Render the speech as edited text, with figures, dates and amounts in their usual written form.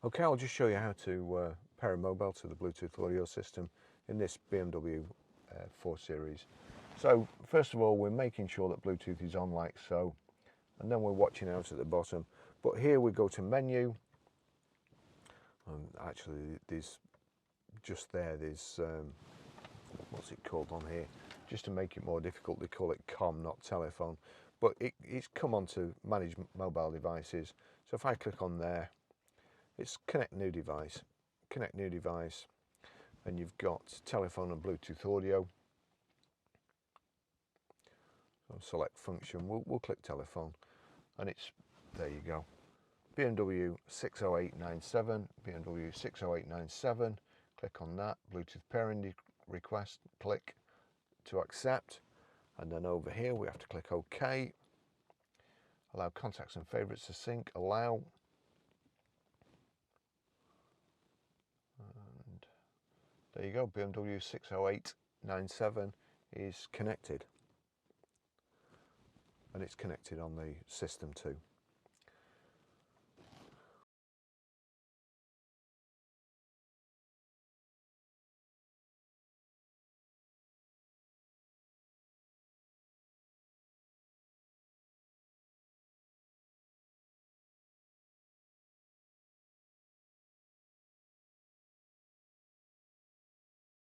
Okay, I'll just show you how to pair a mobile to the Bluetooth audio system in this BMW 4 Series. So first of all, we're making sure that Bluetooth is on like so, and then we're watching out at the bottom. But here we go to menu, and actually there's just there's what's it called on here, just to make it more difficult they call it COM, not telephone, but it's come on to manage mobile devices. So if I click on there, it's connect new device, and you've got telephone and Bluetooth audio. So select function, we'll click telephone, and it's, there you go, BMW 60897, BMW 60897, click on that, Bluetooth pairing request, click to accept, and then over here we have to click OK, allow contacts and favourites to sync, allow, and there you go, BMW 60897 is connected, and it's connected on the system too.